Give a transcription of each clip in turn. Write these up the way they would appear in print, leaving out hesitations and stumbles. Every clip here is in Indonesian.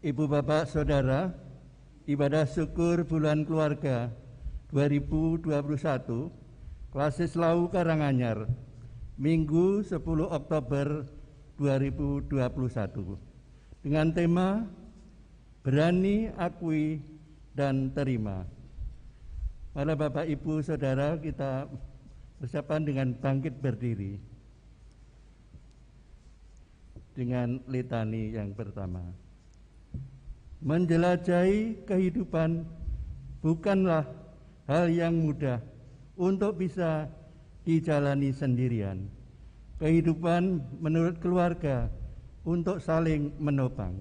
Ibu Bapak Saudara, ibadah syukur bulan keluarga 2021 Klasis Lau Karanganyar, Minggu 10 Oktober 2021 dengan tema Berani, Akui, dan Terima. Mari Bapak Ibu Saudara, kita persiapan dengan bangkit berdiri dengan litani yang pertama. Menjelajahi kehidupan bukanlah hal yang mudah untuk bisa dijalani sendirian. Kehidupan menurut keluarga untuk saling menopang.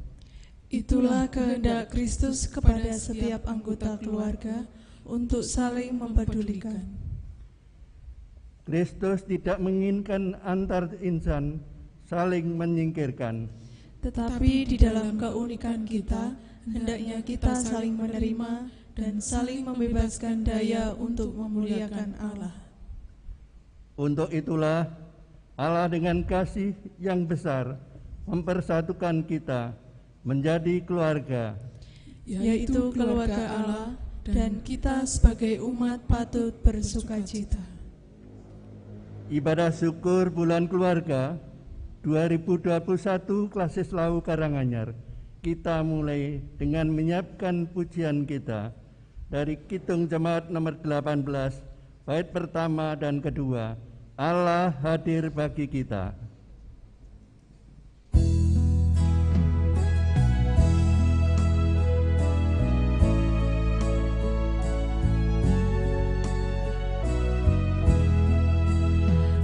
Itulah kehendak Kristus kepada setiap anggota keluarga untuk saling mempedulikan. Kristus tidak menginginkan antar insan saling menyingkirkan, tetapi di dalam keunikan kita, hendaknya kita saling menerima dan saling membebaskan daya untuk memuliakan Allah. Untuk itulah Allah dengan kasih yang besar mempersatukan kita menjadi keluarga, yaitu keluarga Allah, dan kita sebagai umat patut bersukacita. Ibadah syukur bulan keluarga 2021 Klasis Lau Karanganyar, kita mulai dengan menyiapkan pujian kita dari Kidung Jemaat nomor 18, bait pertama dan kedua, Allah hadir bagi kita.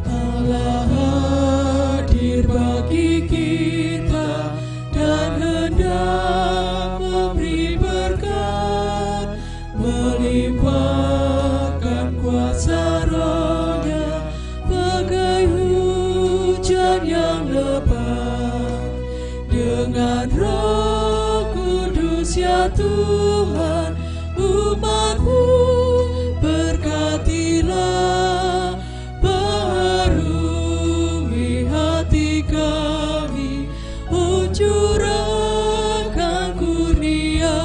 Allah hadir bagi kita dan hendak memberi berkat, melimpahkan kuasa Roh-Nya bagai hujan yang lebat. Dengan Roh Kudus ya Tuhan, umat-Mu berkatilah, baharui hati kami, curahkan kurnia.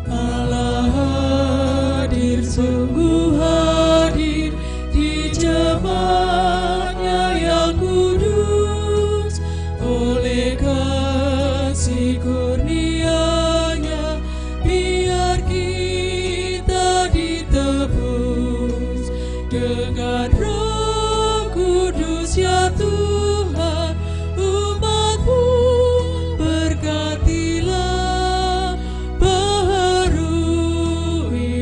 Allah hadir, sungguh hadir di jemaat-Nya yang kudus. Oleh kasih kurnia-Nya, biar kita ditebus. Dengan Roh Kudus ya Tuhan, umat-Mu berkatilah, baharui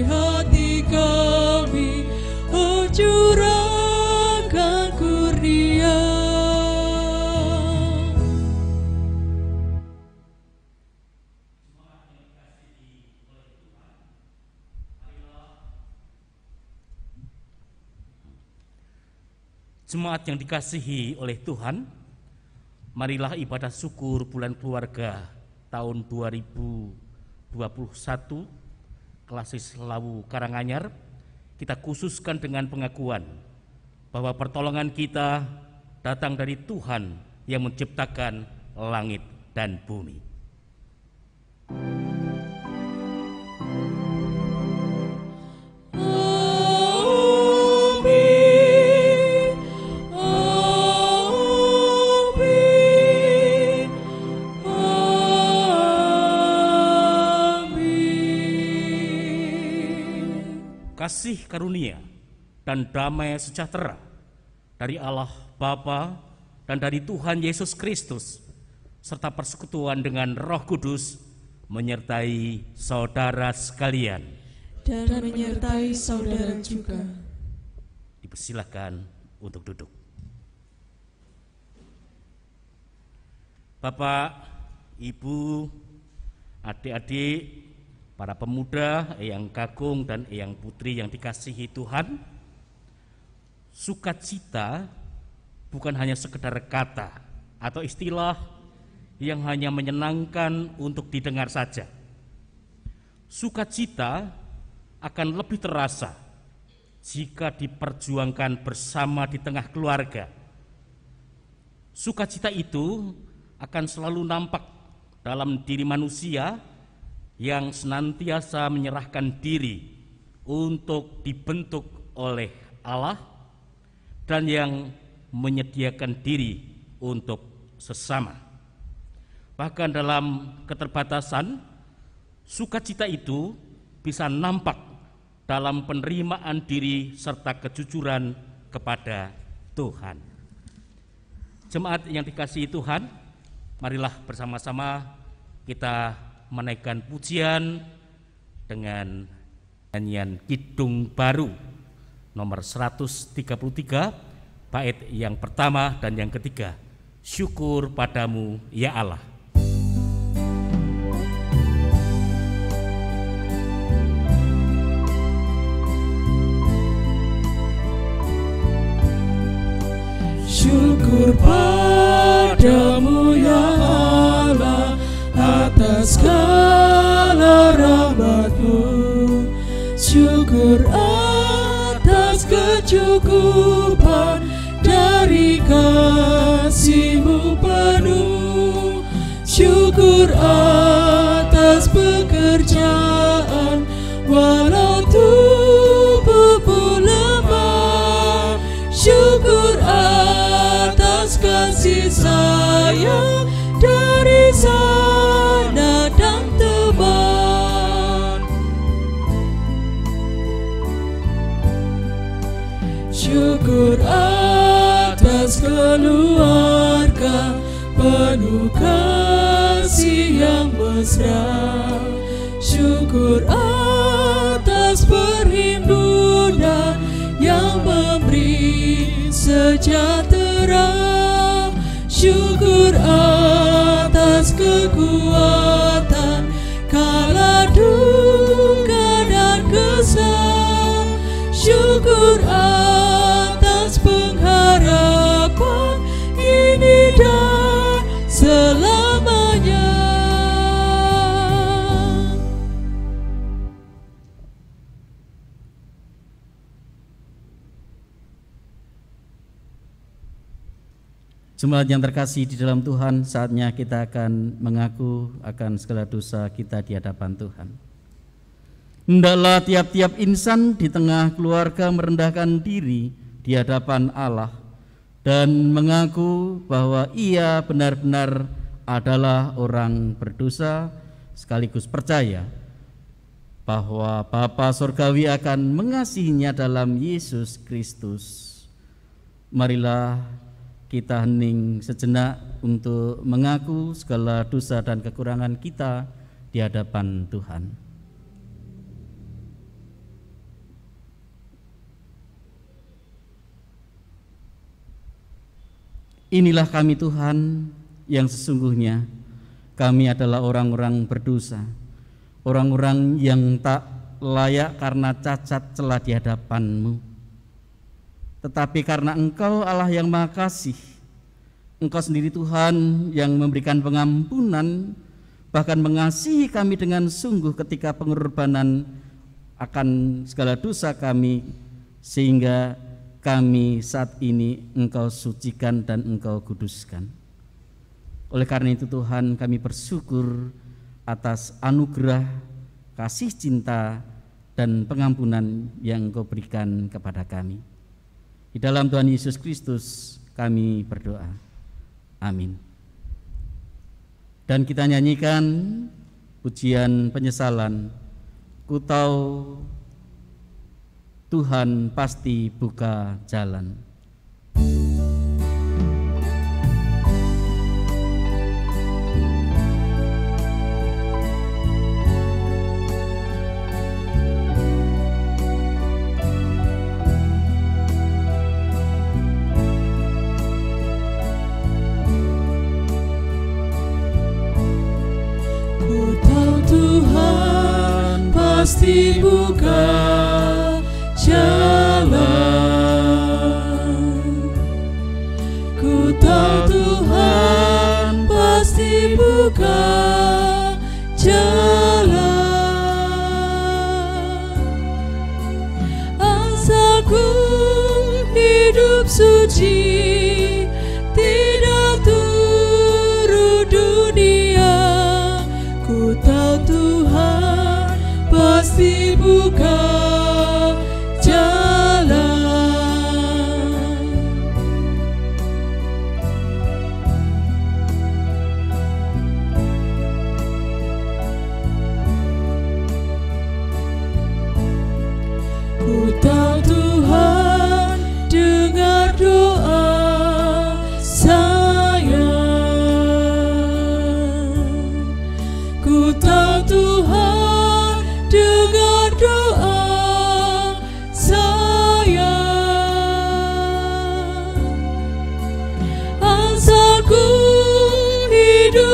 hati kami, curahkan kurnia. Jemaat yang dikasihi oleh Tuhan, marilah ibadah syukur bulan keluarga tahun 2021 Klasis Lau Karanganyar kita khususkan dengan pengakuan bahwa pertolongan kita datang dari Tuhan yang menciptakan langit dan bumi. Kasih karunia dan damai sejahtera dari Allah Bapa dan dari Tuhan Yesus Kristus serta persekutuan dengan Roh Kudus menyertai saudara sekalian dan menyertai saudara juga. Dipersilakan untuk duduk. Bapak, Ibu, adik-adik, para pemuda, Eyang Kakung dan Eyang Putri yang dikasihi Tuhan, sukacita bukan hanya sekedar kata atau istilah yang hanya menyenangkan untuk didengar saja. Sukacita akan lebih terasa jika diperjuangkan bersama di tengah keluarga, Sukacita itu akan selalu nampak dalam diri manusia yang senantiasa menyerahkan diri untuk dibentuk oleh Allah dan yang menyediakan diri untuk sesama. Bahkan dalam keterbatasan, sukacita itu bisa nampak dalam penerimaan diri serta kejujuran kepada Tuhan. Jemaat yang dikasihi Tuhan, marilah bersama-sama kita menaikkan pujian dengan nyanyian Kidung Baru nomor 133, bait yang pertama dan yang ketiga. Syukur padamu ya Allah. Syukur padamu ya Allah atas segala rahmat-Mu. Syukur atas kecukupan dari kasih-Mu penuh. Syukur atas pekerjaan walau tubuhku lemah. Syukur atas kasih sayang dari sana dan teman. Syukur atas keluarga penuh kasih yang mesra. Syukur atas perhimpunan yang memberi sejahtera. Syukur atas kekuatan kala duka dan kesal. Syukur atas pengharapan ini dan selamanya. Jemaat yang terkasih di dalam Tuhan, saatnya kita akan mengaku akan segala dosa kita di hadapan Tuhan. Hendaklah tiap-tiap insan di tengah keluarga merendahkan diri di hadapan Allah dan mengaku bahwa ia benar-benar adalah orang berdosa, sekaligus percaya bahwa Bapa Surgawi akan mengasihinya dalam Yesus Kristus. Marilah kita hening sejenak untuk mengaku segala dosa dan kekurangan kita di hadapan Tuhan. Inilah kami Tuhan yang sesungguhnya kami adalah orang-orang berdosa, orang-orang yang tak layak karena cacat celah di hadapan-Mu. Tetapi karena Engkau Allah yang Maha Kasih, Engkau sendiri Tuhan yang memberikan pengampunan, bahkan mengasihi kami dengan sungguh ketika pengorbanan akan segala dosa kami, sehingga kami saat ini Engkau sucikan dan Engkau kuduskan. Oleh karena itu Tuhan, kami bersyukur atas anugerah, kasih cinta, dan pengampunan yang Engkau berikan kepada kami. Di dalam Tuhan Yesus Kristus kami berdoa. Amin. Dan kita nyanyikan pujian penyesalan. Ku tahu Tuhan pasti buka jalan. Pasti buka jalan. Ku tahu Tuhan pasti buka jalan. Asalku hidup suci, tidak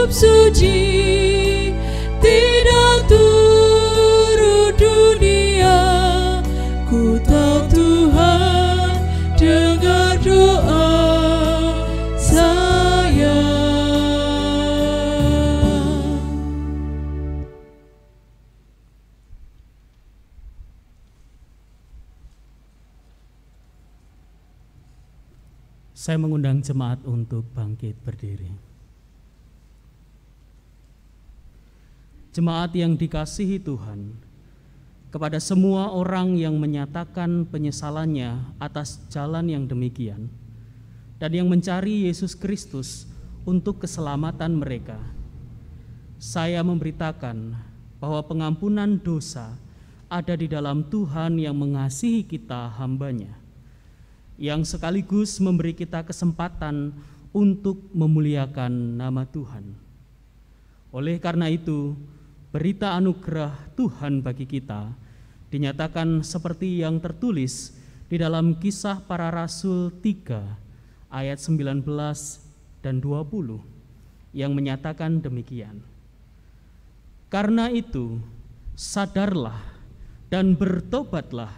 hidup suci, tidak turut dunia. Ku tahu Tuhan dengar doa saya. Saya mengundang jemaat untuk bangkit berdiri. Jemaat yang dikasihi Tuhan, kepada semua orang yang menyatakan penyesalannya atas jalan yang demikian dan yang mencari Yesus Kristus untuk keselamatan mereka, saya memberitakan bahwa pengampunan dosa ada di dalam Tuhan yang mengasihi kita hamba-Nya, yang sekaligus memberi kita kesempatan untuk memuliakan nama Tuhan. Oleh karena itu, berita anugerah Tuhan bagi kita dinyatakan seperti yang tertulis di dalam Kisah Para Rasul 3 ayat 19 dan 20 yang menyatakan demikian. Karena itu, sadarlah dan bertobatlah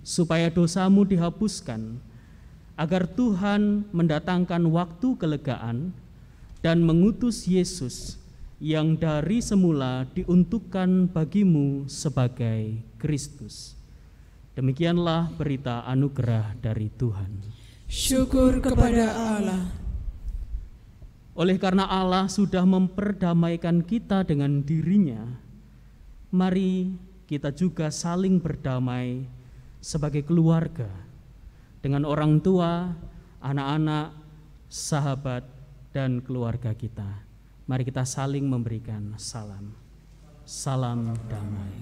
supaya dosamu dihapuskan, agar Tuhan mendatangkan waktu kelegaan dan mengutus Yesus yang dari semula diuntukkan bagimu sebagai Kristus. Demikianlah berita anugerah dari Tuhan. Syukur kepada Allah. Oleh karena Allah sudah memperdamaikan kita dengan dirinya, mari kita juga saling berdamai sebagai keluarga dengan orang tua, anak-anak, sahabat, dan keluarga kita. Mari kita saling memberikan salam. Salam damai.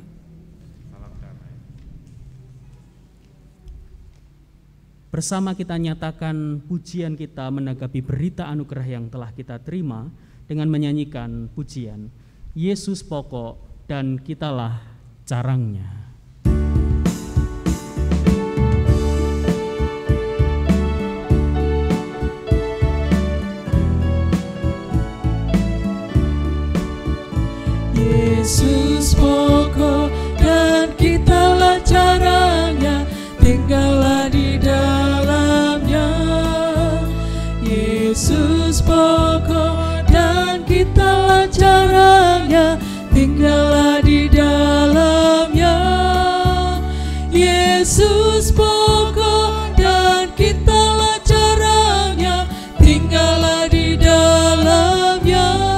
Bersama kita nyatakan pujian kita menanggapi berita anugerah yang telah kita terima dengan menyanyikan pujian Yesus pokok dan kitalah carangnya. Yesus pokok dan kitalah caranya, tinggallah di dalamnya. Yesus pokok dan kitalah caranya, tinggallah di dalamnya. Yesus pokok dan kitalah caranya, tinggallah di dalamnya.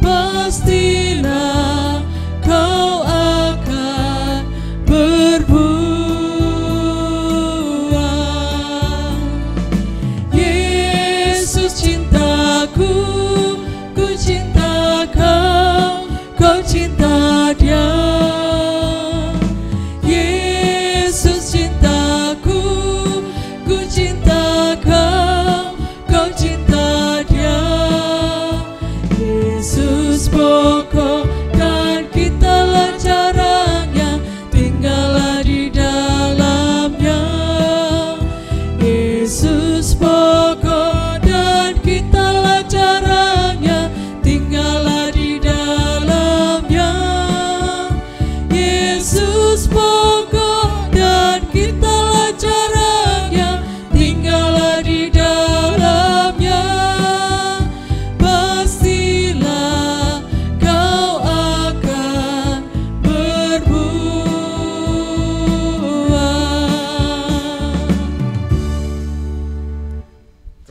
Pastilah kau akan berbuah. Yesus cintaku, ku cinta kau, kau cinta Dia. Yesus cintaku, ku cinta kau, kau cinta Dia. Yesus pokok dan kitalah caranya, tinggallah di dalamnya. Yesus pokok dan kitalah caranya, tinggallah di dalamnya. Yesus pokok dan kitalah caranya, tinggallah di dalamnya. Pastilah kau akan berbuah.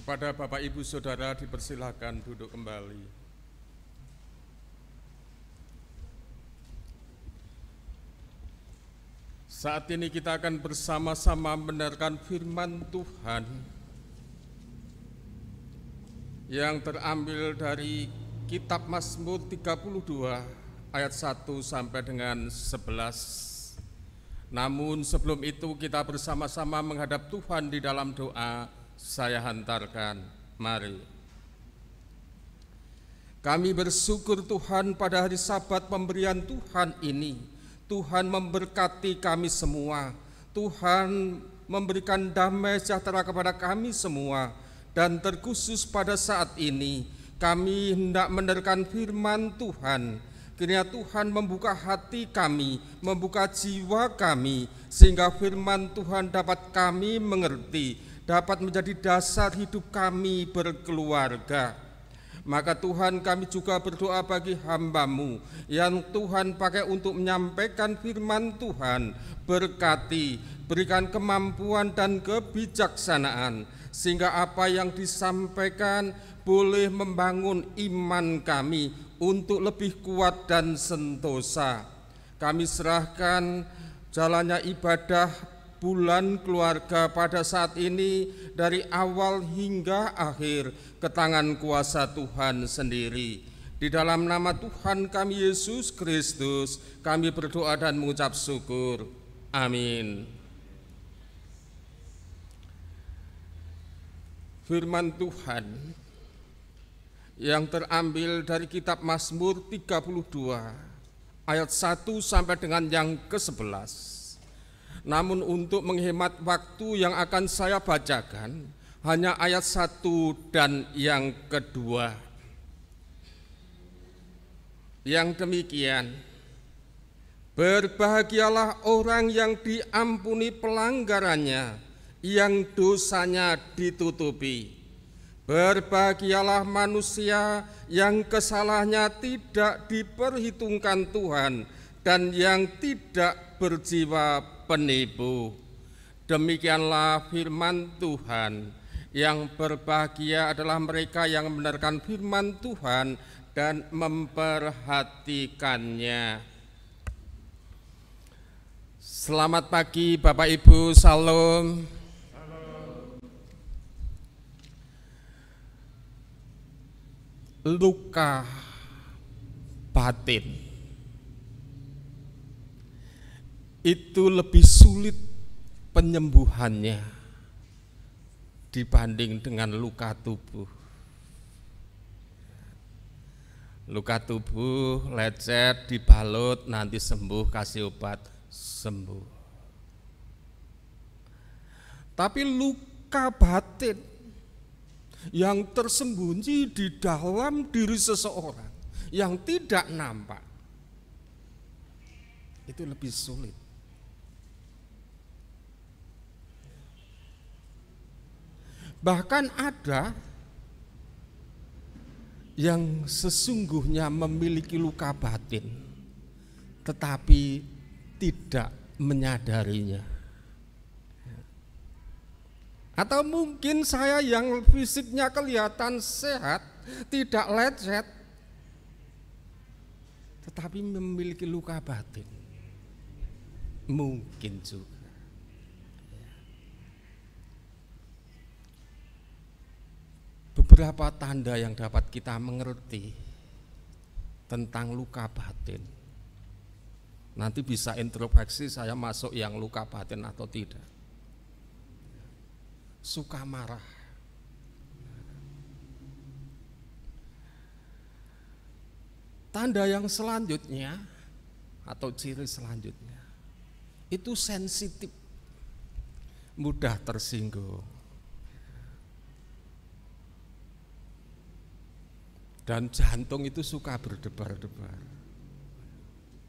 Kepada Bapak Ibu Saudara dipersilakan duduk kembali. Saat ini kita akan bersama-sama mendengarkan firman Tuhan yang terambil dari kitab Mazmur 32 ayat 1 sampai dengan 11. Namun sebelum itu kita bersama-sama menghadap Tuhan di dalam doa. Saya hantarkan, mari. Kami bersyukur Tuhan pada hari Sabat pemberian Tuhan ini. Tuhan memberkati kami semua. Tuhan memberikan damai sejahtera kepada kami semua. Dan terkhusus pada saat ini, kami hendak mendengarkan firman Tuhan. Kiranya Tuhan membuka hati kami, membuka jiwa kami, sehingga firman Tuhan dapat kami mengerti, dapat menjadi dasar hidup kami berkeluarga. Maka Tuhan, kami juga berdoa bagi hamba-Mu yang Tuhan pakai untuk menyampaikan firman Tuhan. Berkati, berikan kemampuan dan kebijaksanaan, sehingga apa yang disampaikan boleh membangun iman kami untuk lebih kuat dan sentosa. Kami serahkan jalannya ibadah bulan keluarga pada saat ini dari awal hingga akhir ke tangan kuasa Tuhan sendiri. Di dalam nama Tuhan kami Yesus Kristus, kami berdoa dan mengucap syukur. Amin. Firman Tuhan yang terambil dari kitab Mazmur 32 ayat 1 sampai dengan yang ke-11. Namun untuk menghemat waktu yang akan saya bacakan hanya ayat 1 dan yang kedua. Yang demikian, berbahagialah orang yang diampuni pelanggarannya, yang dosanya ditutupi. Berbahagialah manusia yang kesalahannya tidak diperhitungkan Tuhan dan yang tidak berjiwa penipu. Demikianlah firman Tuhan. Yang berbahagia adalah mereka yang mendengarkan firman Tuhan dan memperhatikannya. Selamat pagi Bapak Ibu, salam. Luka batin itu lebih sulit penyembuhannya dibanding dengan luka tubuh. Luka tubuh lecet, dibalut, nanti sembuh, kasih obat, sembuh. Tapi luka batin yang tersembunyi di dalam diri seseorang yang tidak nampak, itu lebih sulit. Bahkan ada yang sesungguhnya memiliki luka batin tetapi tidak menyadarinya. Atau mungkin saya yang fisiknya kelihatan sehat, tidak lecet, tetapi memiliki luka batin. Mungkin juga. Beberapa tanda yang dapat kita mengerti tentang luka batin. Nanti bisa introspeksi saya masuk yang luka batin atau tidak. Suka marah, tanda yang selanjutnya atau ciri selanjutnya itu sensitif, mudah tersinggung, dan jantung itu suka berdebar-debar.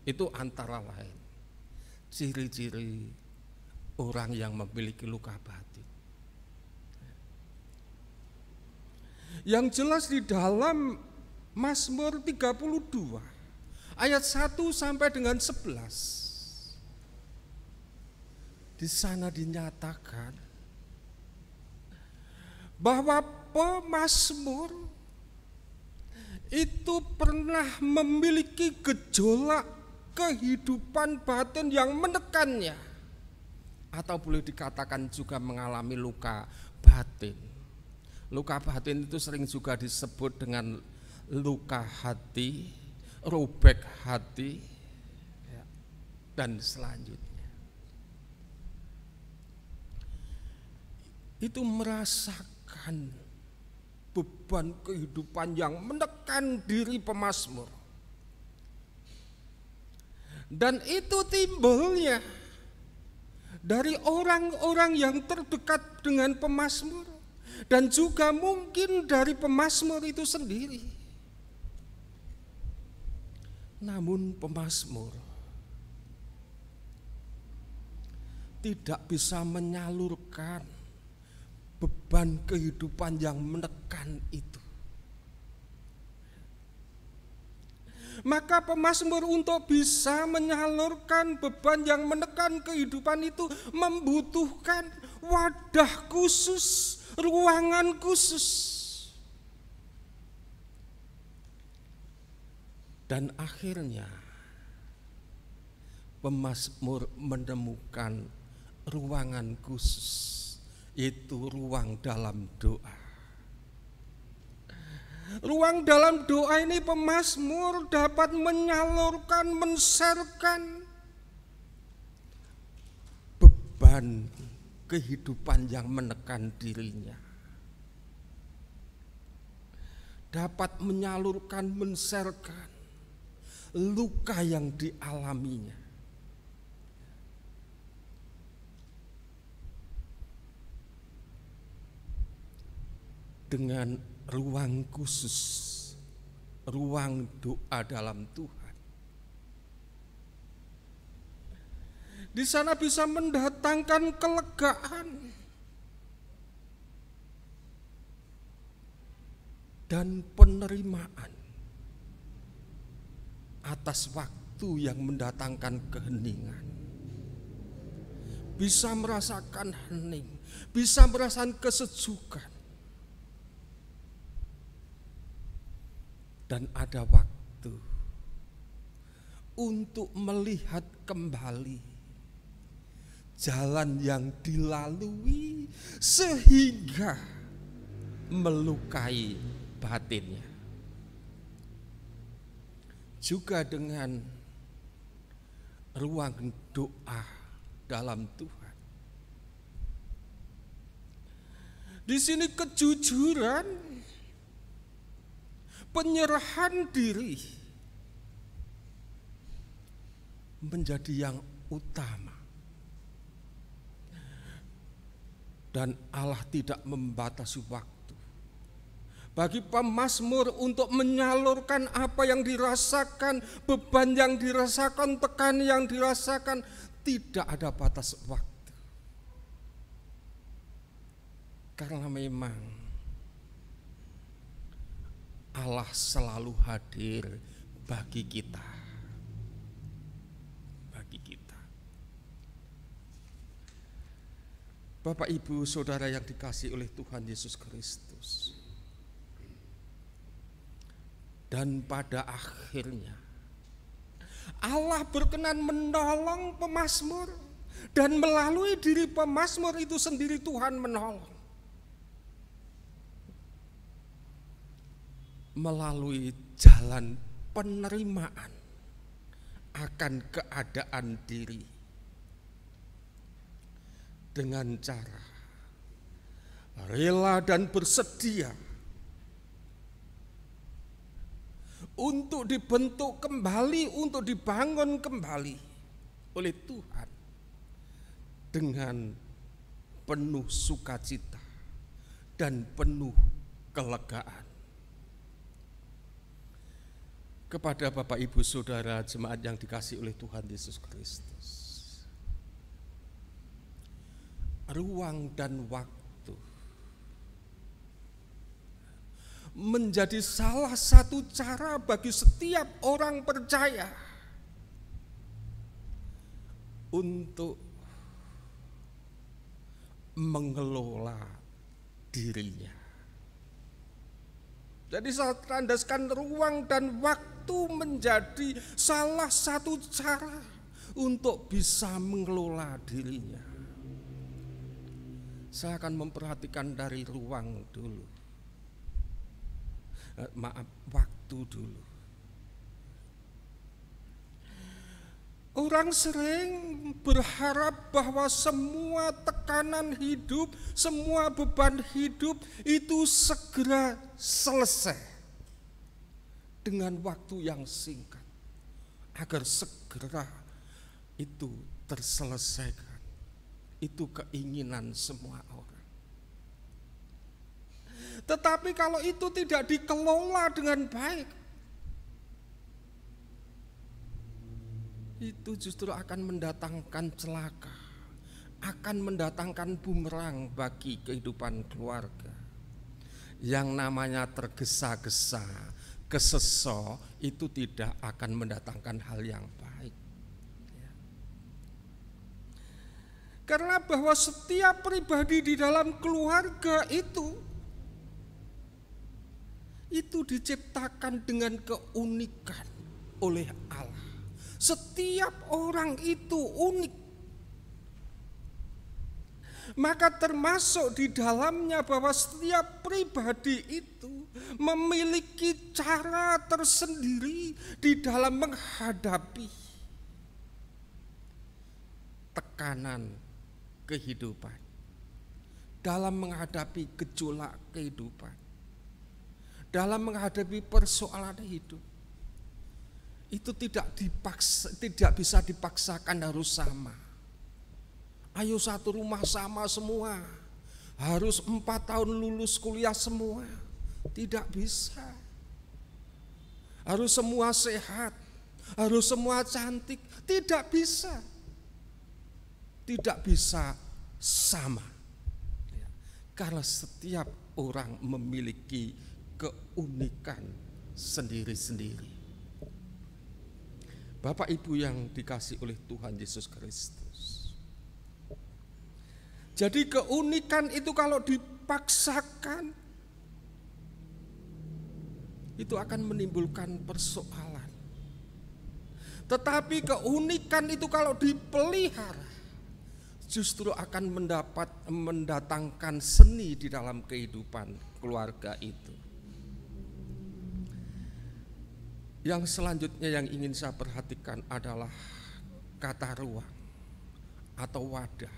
Itu antara lain ciri-ciri orang yang memiliki luka batin. Yang jelas di dalam Mazmur 32 ayat 1 sampai dengan 11, di sana dinyatakan bahwa pemazmur itu pernah memiliki gejolak kehidupan batin yang menekannya, atau boleh dikatakan juga mengalami luka batin. Luka batin itu sering juga disebut dengan luka hati, robek hati, dan selanjutnya. Itu merasakan beban kehidupan yang menekan diri pemazmur. Dan itu timbulnya dari orang-orang yang terdekat dengan pemazmur, dan juga mungkin dari pemazmur itu sendiri. Namun pemazmur tidak bisa menyalurkan beban kehidupan yang menekan itu. Maka pemazmur untuk bisa menyalurkan beban yang menekan kehidupan itu membutuhkan wadah khusus, ruangan khusus. Dan akhirnya pemazmur menemukan ruangan khusus, yaitu ruang dalam doa. Ruang dalam doa ini pemazmur dapat menyalurkan, menserkan beban kehidupan yang menekan dirinya. Dapat menyalurkan, menserkan luka yang dialaminya. Dengan ruang khusus, ruang doa dalam Tuhan. Di sana bisa mendatangkan kelegaan dan penerimaan atas waktu yang mendatangkan keheningan. Bisa merasakan hening, bisa merasakan kesejukan. Dan ada waktu untuk melihat kembali jalan yang dilalui sehingga melukai batinnya. Juga dengan ruang doa dalam Tuhan. Di sini kejujuran, penyerahan diri menjadi yang utama. Dan Allah tidak membatasi waktu bagi pemazmur untuk menyalurkan apa yang dirasakan, beban yang dirasakan, tekanan yang dirasakan. Tidak ada batas waktu. Karena memang Allah selalu hadir bagi kita. Bagi kita. Bapak, Ibu, Saudara yang dikasihi oleh Tuhan Yesus Kristus. Dan pada akhirnya Allah berkenan menolong pemazmur, dan melalui diri pemazmur itu sendiri Tuhan menolong. Melalui jalan penerimaan akan keadaan diri dengan cara rela dan bersedia untuk dibentuk kembali, untuk dibangun kembali oleh Tuhan dengan penuh sukacita dan penuh kelegaan. Kepada Bapak, Ibu, Saudara, jemaat yang dikasihi oleh Tuhan Yesus Kristus, ruang dan waktu menjadi salah satu cara bagi setiap orang percaya untuk mengelola dirinya. Jadi saya tandaskan ruang dan waktu menjadi salah satu cara untuk bisa mengelola dirinya. Saya akan memperhatikan dari ruang dulu. Waktu dulu. Orang sering berharap bahwa semua tekanan hidup, semua beban hidup itu segera selesai dengan waktu yang singkat, agar segera itu terselesaikan. Itu keinginan semua orang. Tetapi kalau itu tidak dikelola dengan baik, itu justru akan mendatangkan celaka, akan mendatangkan bumerang bagi kehidupan keluarga. Yang namanya tergesa-gesa, keseso, itu tidak akan mendatangkan hal yang baik. Karena bahwa setiap pribadi di dalam keluarga itu diciptakan dengan keunikan oleh Allah. Setiap orang itu unik. Maka termasuk di dalamnya bahwa setiap pribadi itu memiliki cara tersendiri di dalam menghadapi tekanan kehidupan, dalam menghadapi gejolak kehidupan, dalam menghadapi persoalan hidup. Itu tidak bisa dipaksakan harus sama. Ayo satu rumah sama semua, harus 4 tahun lulus kuliah semua. Tidak bisa. Harus semua sehat, harus semua cantik. Tidak bisa. Tidak bisa sama. Karena setiap orang memiliki keunikan sendiri-sendiri. Bapak Ibu yang dikasihi oleh Tuhan Yesus Kristus. Jadi keunikan itu kalau dipaksakan, itu akan menimbulkan persoalan. Tetapi keunikan itu kalau dipelihara, justru akan mendatangkan seni di dalam kehidupan keluarga itu. Yang selanjutnya yang ingin saya perhatikan adalah kata ruang atau wadah.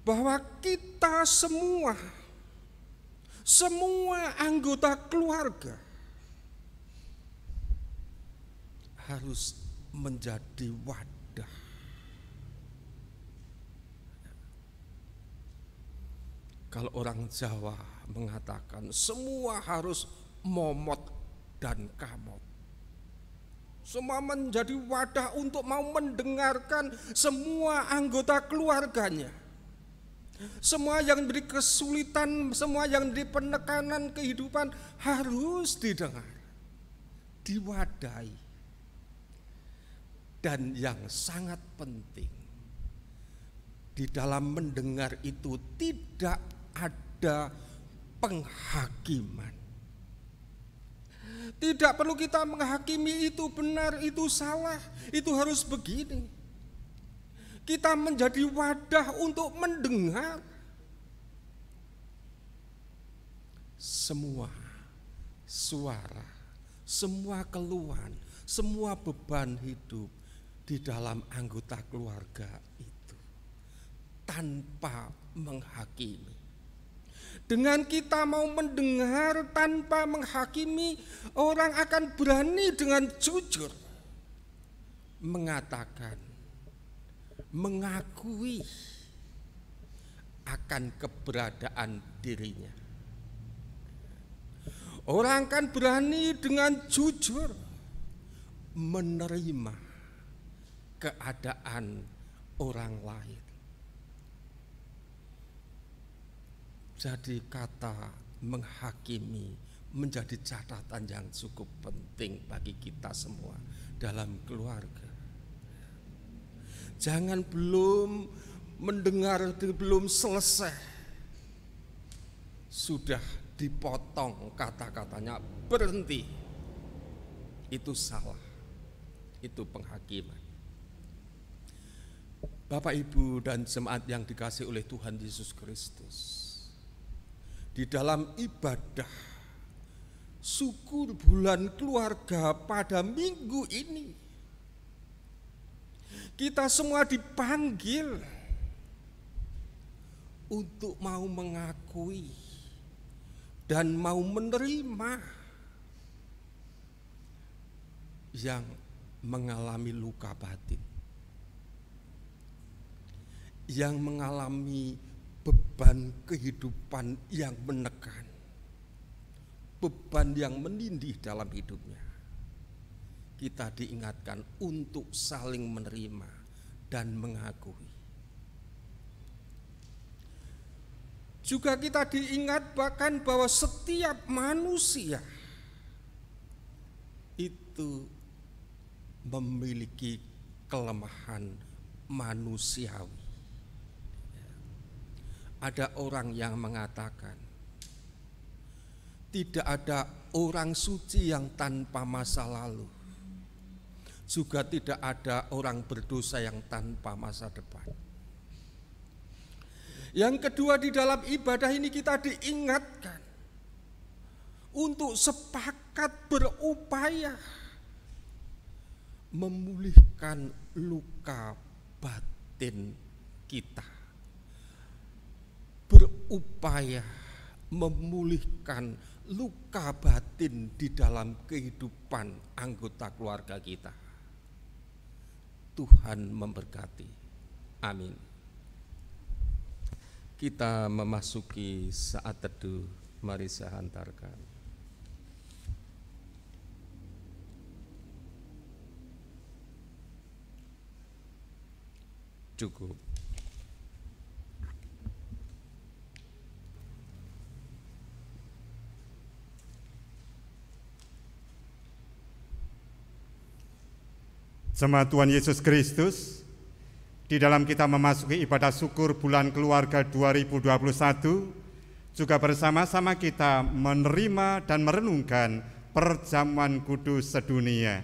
Bahwa kita semua anggota keluarga harus menjadi wadah. Kalau orang Jawa mengatakan semua harus momot dan kamot. Semua menjadi wadah untuk mau mendengarkan semua anggota keluarganya. Semua yang diberi kesulitan, semua yang diberi penekanan kehidupan harus didengar, diwadahi. Dan yang sangat penting, di dalam mendengar itu tidak ada penghakiman. Tidak perlu kita menghakimi itu benar, itu salah, itu harus begini. Kita menjadi wadah untuk mendengar semua suara, semua keluhan, semua beban hidup di dalam anggota keluarga itu tanpa menghakimi. Dengan kita mau mendengar tanpa menghakimi, orang akan berani dengan jujur mengatakan, mengakui akan keberadaan dirinya. Orang akan berani dengan jujur menerima keadaan orang lain. Jadi kata menghakimi menjadi catatan yang cukup penting bagi kita semua dalam keluarga. Jangan belum mendengar, belum selesai, sudah dipotong kata-katanya, berhenti. Itu salah, itu penghakiman. Bapak, Ibu, dan jemaat yang dikasihi oleh Tuhan Yesus Kristus, di dalam ibadah syukur bulan keluarga pada minggu ini, kita semua dipanggil untuk mau mengakui dan mau menerima yang mengalami luka batin, yang mengalami beban kehidupan yang menekan, beban yang menindih dalam hidupnya. Kita diingatkan untuk saling menerima dan mengakui. Juga kita diingat bahkan bahwa setiap manusia itu memiliki kelemahan manusiawi. Ada orang yang mengatakan, tidak ada orang suci yang tanpa masa lalu. Juga tidak ada orang berdosa yang tanpa masa depan. Yang kedua, di dalam ibadah ini kita diingatkan untuk sepakat berupaya memulihkan luka batin kita. Berupaya memulihkan luka batin di dalam kehidupan anggota keluarga kita. Tuhan memberkati. Amin. Kita memasuki saat teduh. Mari saya hantarkan. Cukup. Jemaat Tuhan Yesus Kristus, di dalam kita memasuki ibadah syukur bulan keluarga 2021, juga bersama-sama kita menerima dan merenungkan perjamuan kudus sedunia.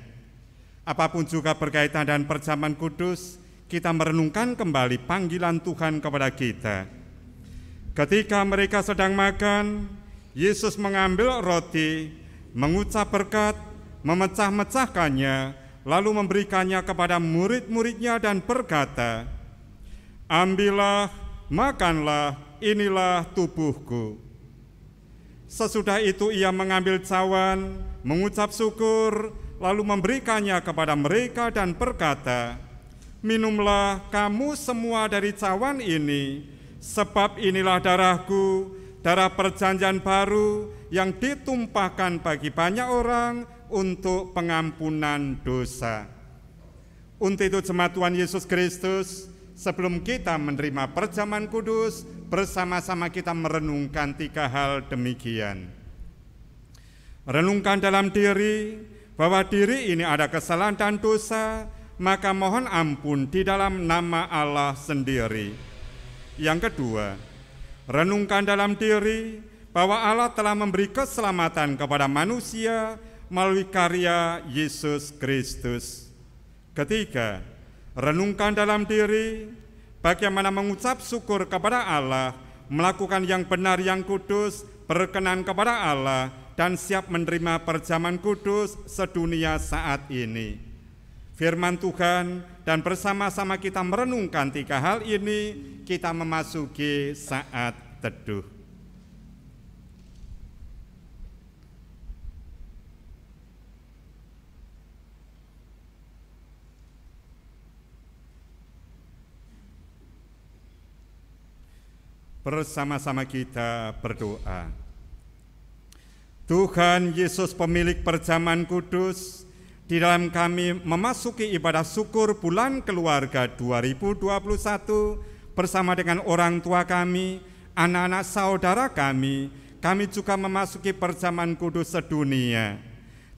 Apapun juga berkaitan dengan perjamuan kudus, kita merenungkan kembali panggilan Tuhan kepada kita. Ketika mereka sedang makan, Yesus mengambil roti, mengucap berkat, memecah-mecahkannya, lalu memberikannya kepada murid-muridnya dan berkata, "Ambillah, makanlah, inilah tubuhku." Sesudah itu ia mengambil cawan, mengucap syukur, lalu memberikannya kepada mereka dan berkata, "Minumlah kamu semua dari cawan ini, sebab inilah darahku, darah perjanjian baru yang ditumpahkan bagi banyak orang untuk pengampunan dosa." Untuk itu jemaat Tuhan Yesus Kristus, sebelum kita menerima perjamuan kudus, bersama-sama kita merenungkan 3 hal demikian. Renungkan dalam diri bahwa diri ini ada kesalahan dan dosa, maka mohon ampun di dalam nama Allah sendiri. Yang kedua, renungkan dalam diri bahwa Allah telah memberi keselamatan kepada manusia melalui karya Yesus Kristus. Ketiga, renungkan dalam diri bagaimana mengucap syukur kepada Allah, melakukan yang benar yang kudus, berkenan kepada Allah, dan siap menerima perjamuan kudus sedunia saat ini. Firman Tuhan, dan bersama-sama kita merenungkan 3 hal ini, kita memasuki saat teduh. Bersama-sama kita berdoa. Tuhan Yesus pemilik perjamuan kudus, di dalam kami memasuki ibadah syukur bulan keluarga 2021 bersama dengan orang tua kami, anak-anak saudara kami juga memasuki perjamuan kudus sedunia.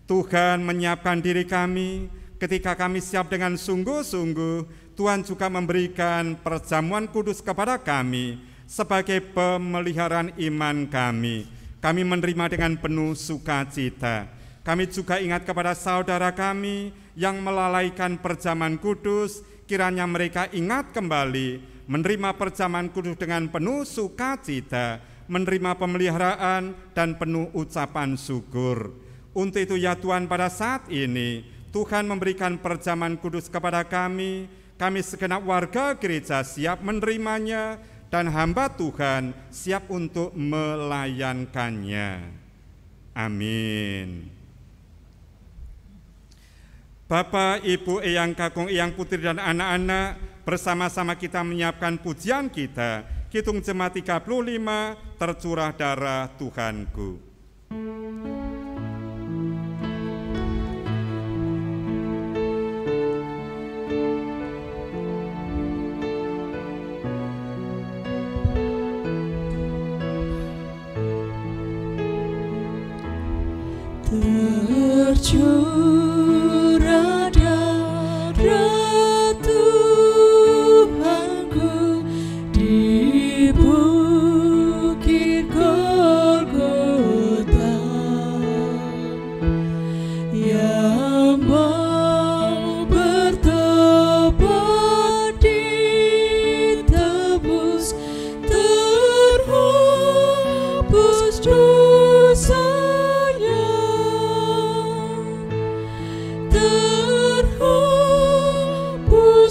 Tuhan menyiapkan diri kami, ketika kami siap dengan sungguh-sungguh, Tuhan juga memberikan perjamuan kudus kepada kami sebagai pemeliharaan iman kami. Kami menerima dengan penuh sukacita. Kami juga ingat kepada saudara kami yang melalaikan perjamuan kudus, kiranya mereka ingat kembali, menerima perjamuan kudus dengan penuh sukacita, menerima pemeliharaan dan penuh ucapan syukur. Untuk itu ya Tuhan, pada saat ini Tuhan memberikan perjamuan kudus kepada kami segenap warga gereja siap menerimanya, dan hamba Tuhan siap untuk melayankannya. Amin. Bapak, Ibu, Eyang Kakung, Eyang Putri, dan anak-anak, bersama-sama kita menyiapkan pujian kita. Kidung Jemaat 35, tercurah darah Tuhanku. Tercurah darah Tuhanku di bukit Golgota, yang mau bertobat ditebus, terhapus dosa.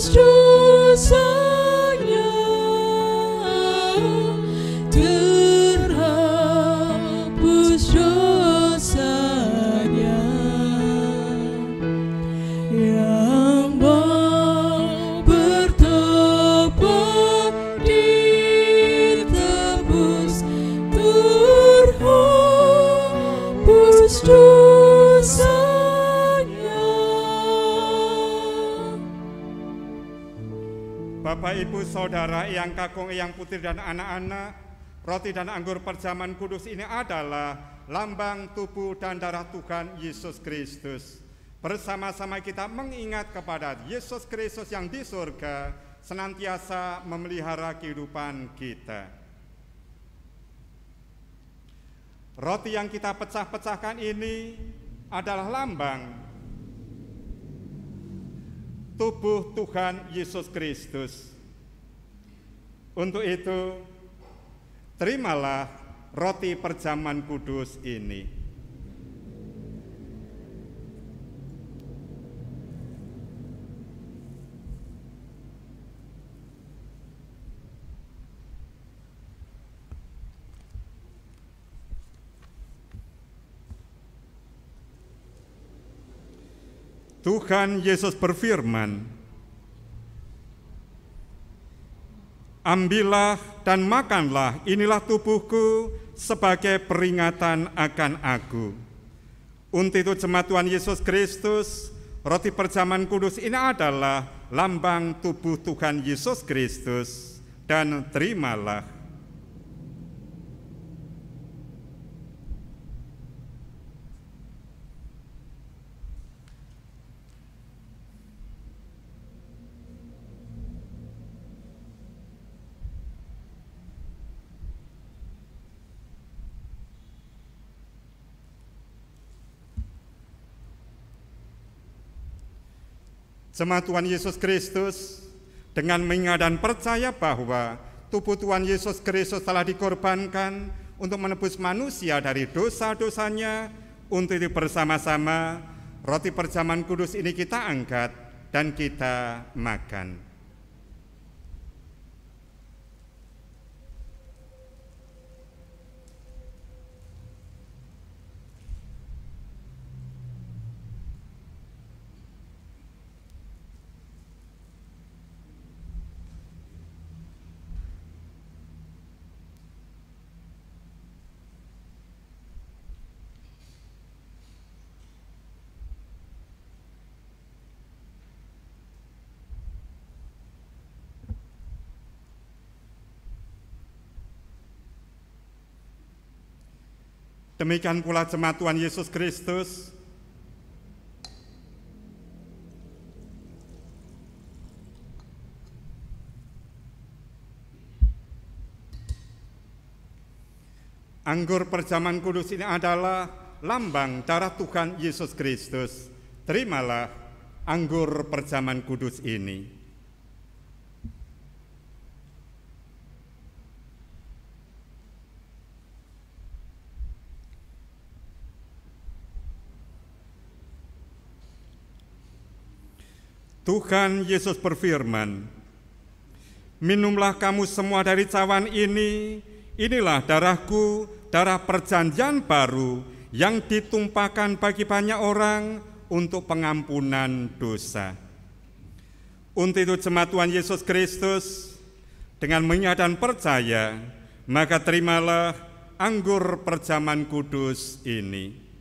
Dosanya terhapus, dosanya yang mau bertobat ditebus, terhapus dosanya. Bapak, Ibu, Saudara, Eyang Kakung, Eyang Putri, dan anak-anak, roti dan anggur perjamuan kudus ini adalah lambang tubuh dan darah Tuhan Yesus Kristus. Bersama-sama kita mengingat kepada Yesus Kristus yang di surga senantiasa memelihara kehidupan kita. Roti yang kita pecah-pecahkan ini adalah lambang tubuh Tuhan Yesus Kristus. Untuk itu, terimalah roti perjamuan kudus ini. Tuhan Yesus berfirman, "Ambillah dan makanlah, inilah tubuhku sebagai peringatan akan aku." Untuk itu jemaat Tuhan Yesus Kristus, roti perjamuan kudus ini adalah lambang tubuh Tuhan Yesus Kristus, dan terimalah. Jemaat Tuhan Yesus Kristus, dengan mengingat dan percaya bahwa tubuh Tuhan Yesus Kristus telah dikorbankan untuk menebus manusia dari dosa-dosanya, untuk itu bersama-sama roti perjamuan kudus ini kita angkat dan kita makan. Demikian pula jemaat Tuhan Yesus Kristus, anggur perjamuan kudus ini adalah lambang darah Tuhan Yesus Kristus. Terimalah anggur perjamuan kudus ini. Tuhan Yesus berfirman, "Minumlah kamu semua dari cawan ini, inilah darahku, darah perjanjian baru yang ditumpahkan bagi banyak orang untuk pengampunan dosa. Untuk itu jemaat Tuhan Yesus Kristus, dengan mengingat dan percaya, maka terimalah anggur perjamuan kudus ini.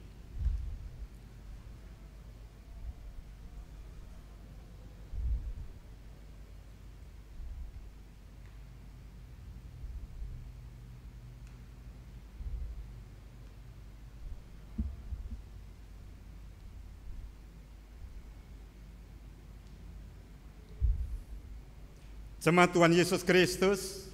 Jemaat Tuhan Yesus Kristus,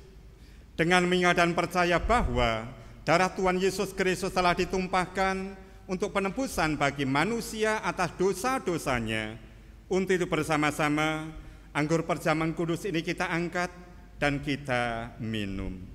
dengan mengingat dan percaya bahwa darah Tuhan Yesus Kristus telah ditumpahkan untuk penebusan bagi manusia atas dosa-dosanya, untuk itu bersama-sama anggur perjamuan kudus ini kita angkat dan kita minum.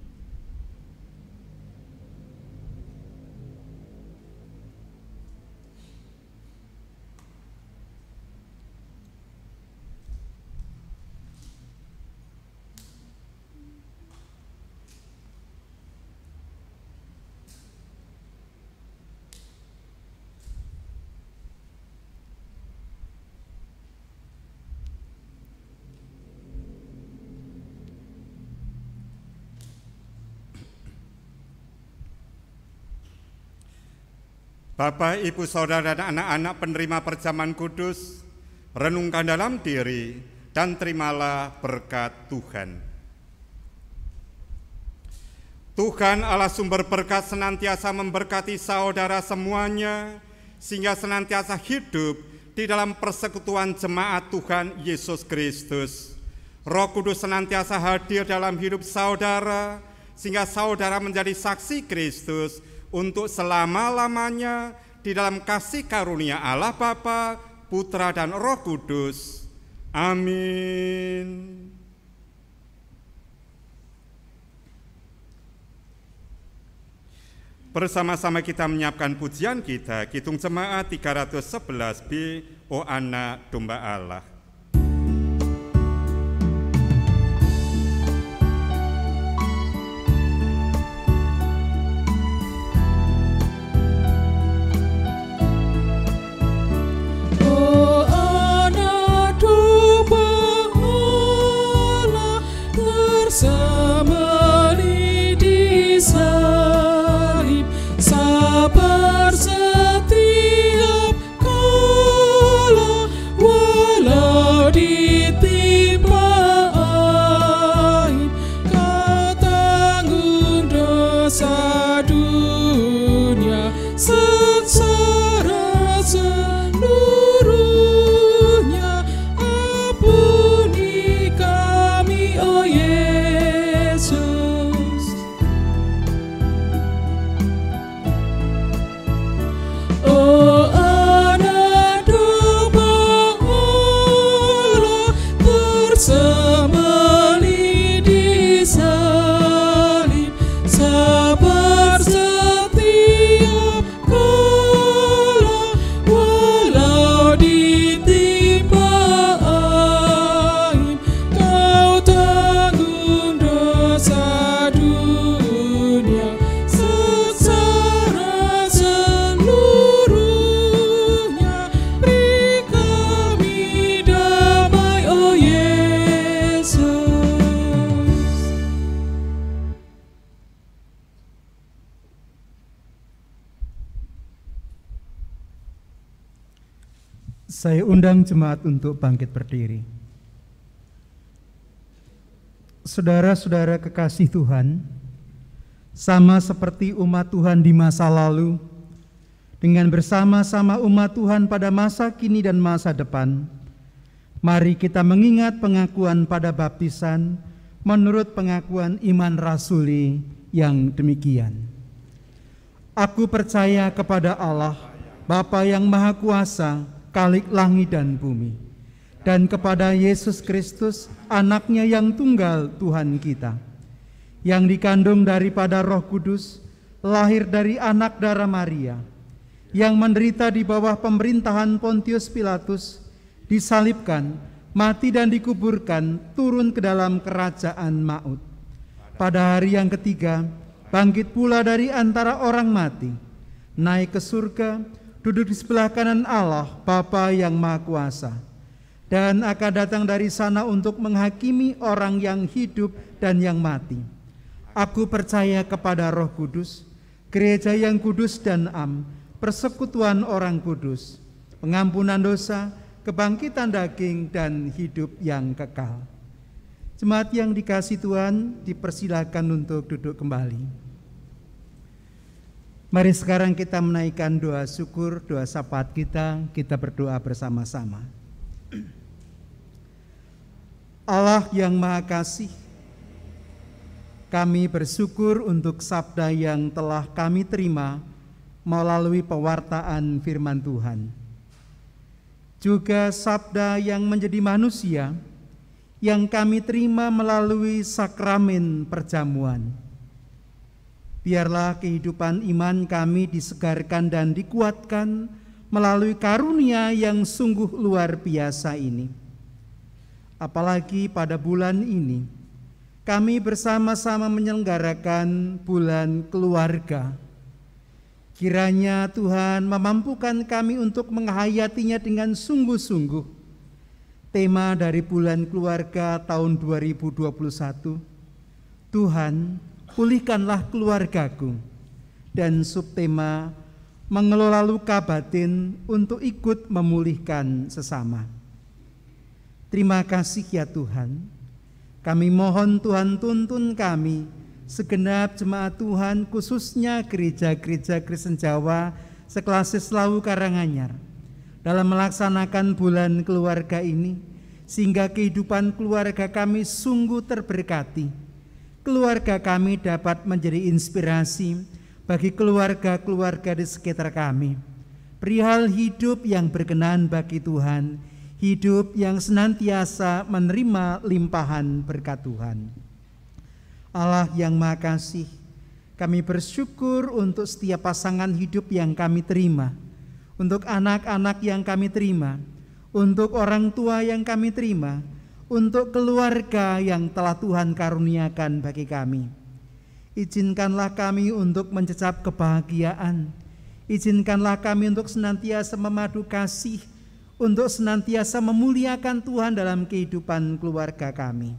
Bapak, Ibu, Saudara, dan anak-anak penerima perjamuan kudus, renungkan dalam diri dan terimalah berkat Tuhan. Tuhan Allah sumber berkat senantiasa memberkati saudara semuanya, sehingga senantiasa hidup di dalam persekutuan jemaat Tuhan Yesus Kristus. Roh Kudus senantiasa hadir dalam hidup saudara, sehingga saudara menjadi saksi Kristus untuk selama-lamanya di dalam kasih karunia Allah Bapa, Putra, dan Roh Kudus. Amin. Bersama-sama kita menyiapkan pujian kita, Kidung Jemaat 311B, O Anak Domba Allah. Semeli di salib, sabar setiap kala, walau ditimpa aib, Kau tanggung dosa dunia, sengsara seluruhnya. Ampuni kami, oh Yesus. Oh Anak Domba Allah, tersemeli di salib, sabar setiap kala, walau ditimpa aib, Kau tanggung dosa dunia, sengsara seluruhnya. Beri kami damai, oh Yesus. Saya undang jemaat untuk bangkit berdiri. Saudara-saudara kekasih Tuhan, sama seperti umat Tuhan di masa lalu, dengan bersama-sama umat Tuhan pada masa kini dan masa depan, mari kita mengingat pengakuan pada baptisan menurut pengakuan iman rasuli yang demikian. Aku percaya kepada Allah, Bapa yang Maha Kuasa, Khalik langit dan bumi, dan kepada Yesus Kristus, anaknya yang tunggal Tuhan kita, yang dikandung daripada Roh Kudus, lahir dari anak darah Maria, yang menderita di bawah pemerintahan Pontius Pilatus, disalibkan, mati dan dikuburkan, turun ke dalam kerajaan maut. Pada hari yang ketiga, bangkit pula dari antara orang mati, naik ke surga, duduk di sebelah kanan Allah, Bapa yang Maha Kuasa. dan akan datang dari sana untuk menghakimi orang yang hidup dan yang mati. Aku percaya kepada Roh Kudus, gereja yang kudus dan am, persekutuan orang kudus, pengampunan dosa, kebangkitan daging, dan hidup yang kekal. Jemaat yang dikasihi Tuhan, dipersilakan untuk duduk kembali. Mari sekarang kita menaikkan doa syukur, doa syafaat kita berdoa bersama-sama. Allah yang Maha Kasih, kami bersyukur untuk sabda yang telah kami terima melalui pewartaan firman Tuhan. Juga sabda yang menjadi manusia yang kami terima melalui sakramen perjamuan. Biarlah kehidupan iman kami disegarkan dan dikuatkan melalui karunia yang sungguh luar biasa ini. Apalagi pada bulan ini, kami bersama-sama menyelenggarakan bulan keluarga. Kiranya Tuhan memampukan kami untuk menghayatinya dengan sungguh-sungguh. Tema dari bulan keluarga tahun 2021, Tuhan, pulihkanlah keluargaku. Dan subtema, mengelola luka batin untuk ikut memulihkan sesama. Terima kasih ya Tuhan. Kami mohon Tuhan tuntun kami, segenap jemaat Tuhan, khususnya gereja-gereja Kristen Jawa seklasis Lawu Karanganyar, dalam melaksanakan bulan keluarga ini, sehingga kehidupan keluarga kami sungguh terberkati. Keluarga kami dapat menjadi inspirasi bagi keluarga-keluarga di sekitar kami. Perihal hidup yang berkenan bagi Tuhan, hidup yang senantiasa menerima limpahan berkat Tuhan. Allah yang Maha Kasih, kami bersyukur untuk setiap pasangan hidup yang kami terima, untuk anak-anak yang kami terima, untuk orang tua yang kami terima, untuk keluarga yang telah Tuhan karuniakan bagi kami. Izinkanlah kami untuk mencecap kebahagiaan, izinkanlah kami untuk senantiasa memadu kasih, untuk senantiasa memuliakan Tuhan dalam kehidupan keluarga kami.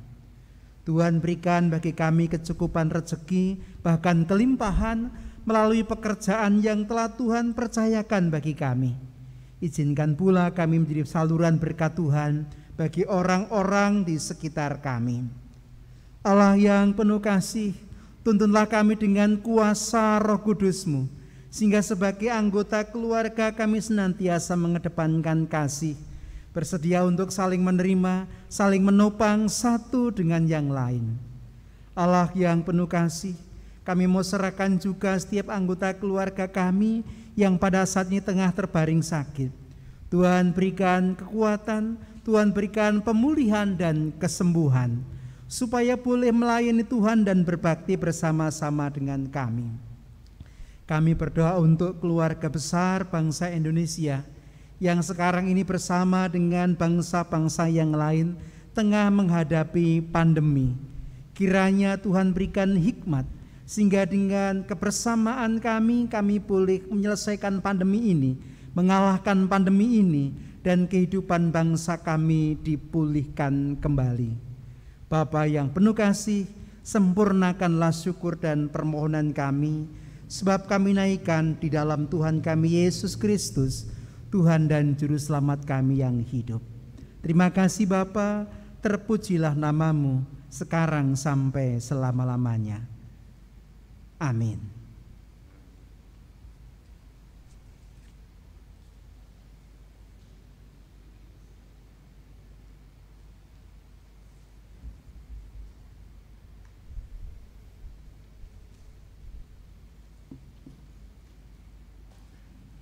Tuhan berikan bagi kami kecukupan rezeki, bahkan kelimpahan melalui pekerjaan yang telah Tuhan percayakan bagi kami. Izinkan pula kami menjadi saluran berkat Tuhan bagi orang-orang di sekitar kami. Allah yang penuh kasih, tuntunlah kami dengan kuasa Roh Kudus-Mu, sehingga sebagai anggota keluarga kami senantiasa mengedepankan kasih, bersedia untuk saling menerima, saling menopang satu dengan yang lain. Allah yang penuh kasih, kami mau serahkan juga setiap anggota keluarga kami yang pada saat ini tengah terbaring sakit. Tuhan berikan kekuatan, Tuhan berikan pemulihan dan kesembuhan, supaya boleh melayani Tuhan dan berbakti bersama-sama dengan kami. Kami berdoa untuk keluarga besar bangsa Indonesia yang sekarang ini bersama dengan bangsa-bangsa yang lain tengah menghadapi pandemi. Kiranya Tuhan berikan hikmat sehingga dengan kebersamaan kami boleh menyelesaikan pandemi ini, mengalahkan pandemi ini, dan kehidupan bangsa kami dipulihkan kembali. Bapa yang penuh kasih, sempurnakanlah syukur dan permohonan kami, sebab kami naikkan di dalam Tuhan kami Yesus Kristus, Tuhan dan Juru Selamat kami yang hidup. Terima kasih Bapa, terpujilah nama-Mu sekarang sampai selama-lamanya. Amin.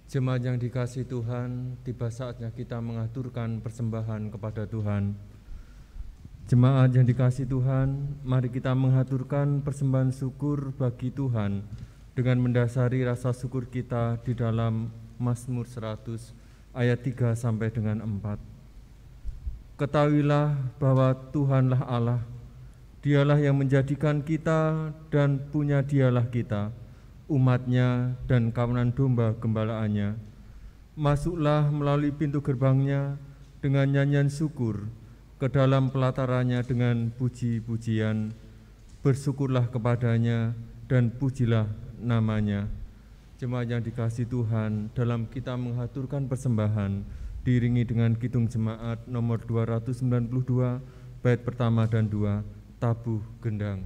Jemaat yang dikasihi Tuhan, tiba saatnya kita mengaturkan persembahan kepada Tuhan. Jemaat yang dikasihi Tuhan, mari kita mengaturkan persembahan syukur bagi Tuhan dengan mendasari rasa syukur kita di dalam Mazmur 100 ayat 3 sampai dengan 4. Ketahuilah bahwa Tuhanlah Allah, Dialah yang menjadikan kita dan punya Dialah kita, umatnya dan kawanan domba gembalaannya. Masuklah melalui pintu gerbangnya dengan nyanyian syukur ke dalam pelatarannya dengan puji-pujian. Bersyukurlah kepadanya dan pujilah namanya. Jemaat yang dikasihi Tuhan, dalam kita mengaturkan persembahan, diiringi dengan kidung jemaat nomor 292, bait pertama dan 2, tabuh gendang.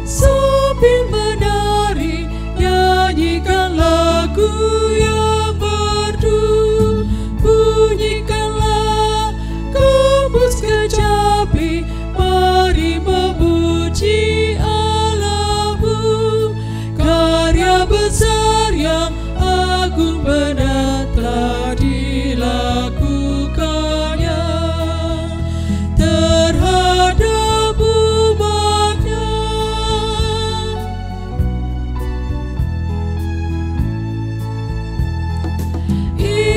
Sambil menari, nyanyikan lagu yang merdu, bunyikanlah gembus kecapi, mari memuji Allahmu. Karya besar yang agung benar telah dilakukannya terhadap umatnya.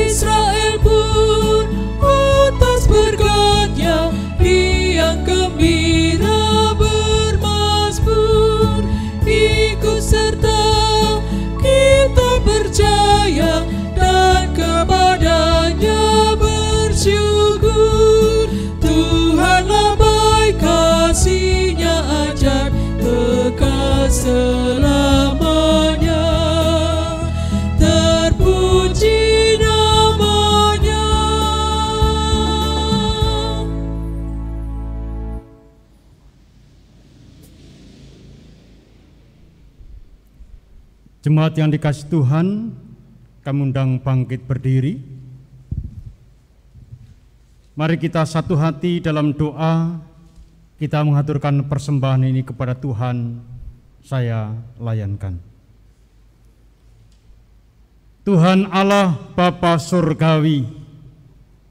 Israel pun atas berkat-Nya riang gembira bermazmur. Ikut serta kita percaya dan kepada-Nya bersyukur. Tuhanlah baik, kasih-Nya ajar kekal selamanya. Terpuji namanya. Jemaat yang dikasihi Tuhan, kami undang bangkit berdiri. Mari kita satu hati dalam doa, kita mengaturkan persembahan ini kepada Tuhan. Saya layankan. Tuhan Allah Bapa Surgawi,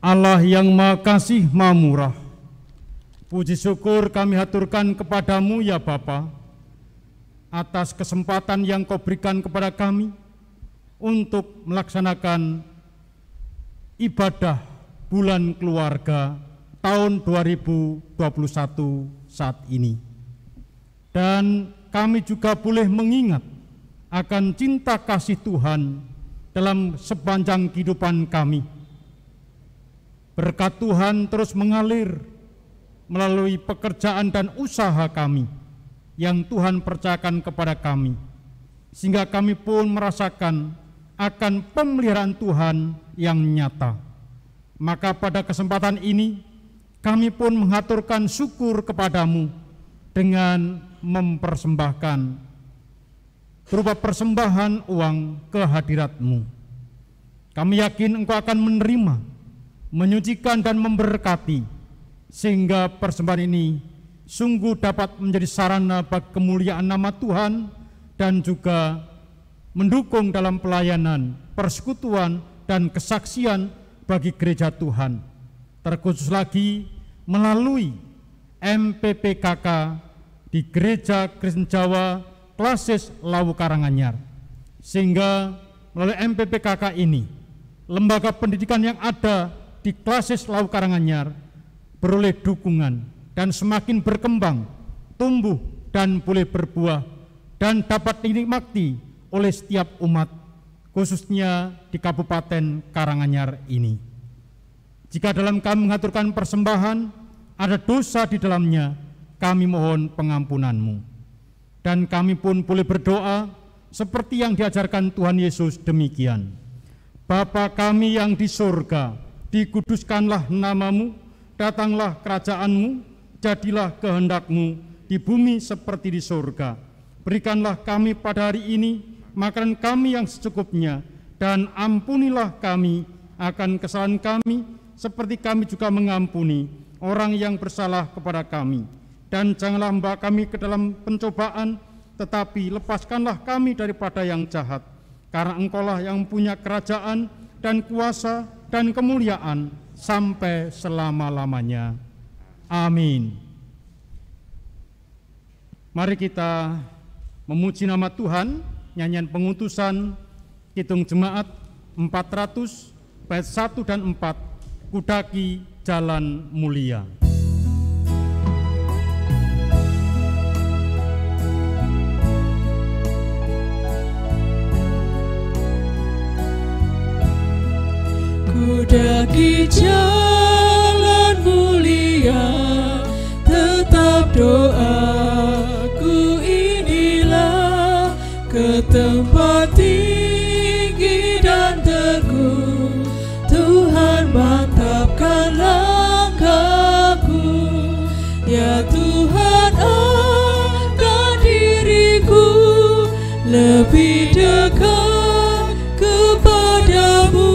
Allah yang Maha Kasih Maha Murah, puji syukur kami haturkan kepadamu ya Bapa, atas kesempatan yang Kau berikan kepada kami untuk melaksanakan ibadah bulan keluarga tahun 2021 saat ini. Dan kami juga boleh mengingat akan cinta kasih Tuhan dalam sepanjang kehidupan kami. Berkat Tuhan terus mengalir melalui pekerjaan dan usaha kami yang Tuhan percayakan kepada kami, sehingga kami pun merasakan akan pemeliharaan Tuhan yang nyata. Maka pada kesempatan ini kami pun mengaturkan syukur kepadamu dengan mempersembahkan berupa persembahan uang ke hadirat-Mu. Kami yakin Engkau akan menerima, menyucikan dan memberkati, sehingga persembahan ini sungguh dapat menjadi sarana bagi kemuliaan nama Tuhan dan juga mendukung dalam pelayanan, persekutuan, dan kesaksian bagi gereja Tuhan. Terkhusus lagi melalui MPPKK di Gereja Kristen Jawa Klasis Lawu Karanganyar. Sehingga melalui MPPKK ini, lembaga pendidikan yang ada di Klasis Lawu Karanganyar beroleh dukungan dan semakin berkembang, tumbuh dan boleh berbuah dan dapat dinikmati oleh setiap umat, khususnya di Kabupaten Karanganyar ini. Jika dalam kami mengaturkan persembahan ada dosa di dalamnya, kami mohon pengampunan-Mu. Dan kami pun boleh berdoa seperti yang diajarkan Tuhan Yesus demikian. Bapa kami yang di surga, dikuduskanlah nama-Mu, datanglah kerajaan-Mu, jadilah kehendak-Mu di bumi seperti di surga. Berikanlah kami pada hari ini makanan kami yang secukupnya, dan ampunilah kami akan kesalahan kami, seperti kami juga mengampuni orang yang bersalah kepada kami. Dan janganlah membawa kami ke dalam pencobaan, tetapi lepaskanlah kami daripada yang jahat. Karena Engkaulah yang punya kerajaan dan kuasa dan kemuliaan sampai selama-lamanya. Amin. Mari kita memuji nama Tuhan, nyanyian pengutusan Kidung Jemaat 400 bait 1 dan 4, Kudaki jalan mulia. Kudaki jalan mulia, tetap doaku inilah, ke tempat tinggi dan teguh Tuhan mantapkan langkahku. Ya Tuhan, angkat diriku lebih dekat kepadamu,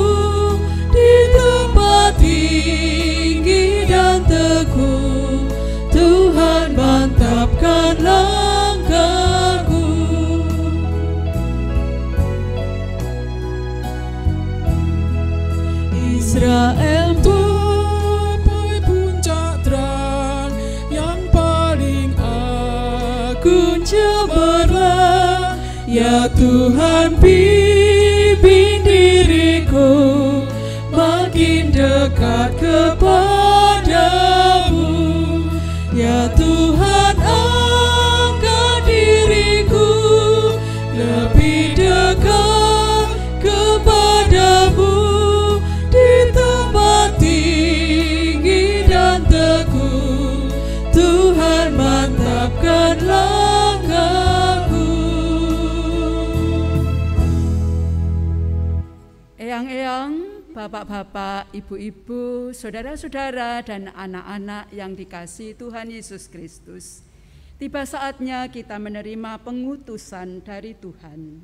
tinggi dan teguh Tuhan mantapkan langkahku. Israel tupai puncak terang yang paling agung cemerlang. Ya Tuhan, bimbing diriku makin dekat kepadamu. Ya Tuhan, angkat diriku lebih dekat kepadamu, di tempat tinggi dan teguh Tuhan mantapkan langkahku. Eyang-eyang, bapak-bapak, ibu-ibu, saudara-saudara, dan anak-anak yang dikasihi Tuhan Yesus Kristus, tiba saatnya kita menerima pengutusan dari Tuhan.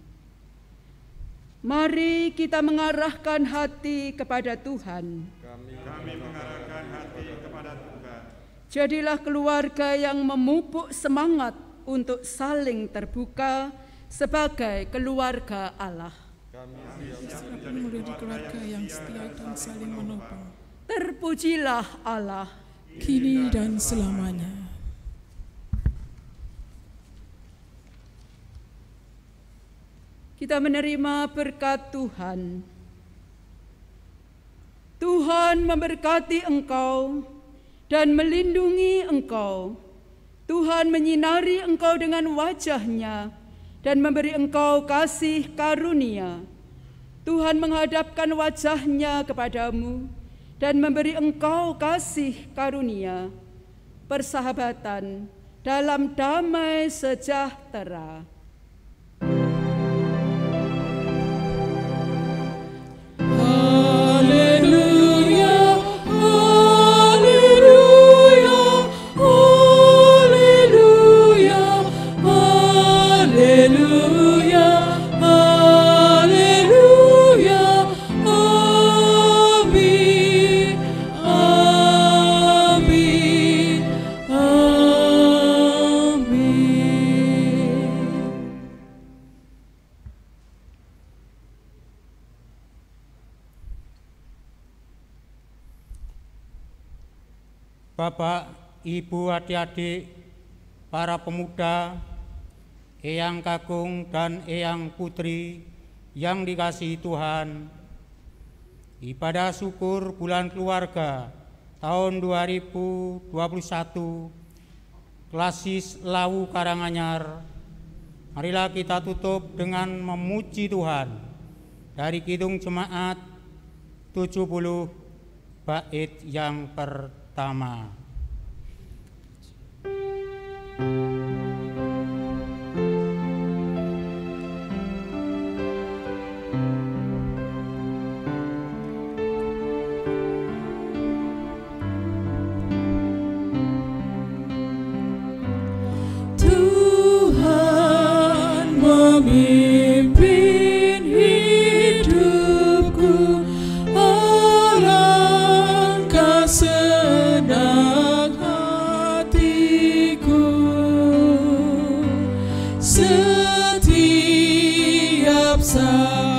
Mari kita mengarahkan hati kepada Tuhan. Kami mengarahkan hati kepada Tuhan. Jadilah keluarga yang memupuk semangat untuk saling terbuka sebagai keluarga Allah. Menjadi keluarga yang setia dan saling menopang. Terpujilah Allah kini dan selamanya. Kita menerima berkat Tuhan. Tuhan memberkati engkau dan melindungi engkau. Tuhan menyinari engkau dengan wajah-Nya dan memberi engkau kasih karunia. Tuhan menghadapkan wajah-Nya kepadamu dan memberi engkau kasih karunia, persahabatan dalam damai sejahtera. Bapak, Ibu, adik-adik, para pemuda, Eyang Kakung dan Eyang Putri yang dikasihi Tuhan, ibadah syukur bulan keluarga tahun 2021 Klasis Lawu Karanganyar, marilah kita tutup dengan memuji Tuhan dari Kidung Jemaat 70 bait yang pertama. Tuhan memimpin hidupku, alangkah senang hatiku. Setiap saat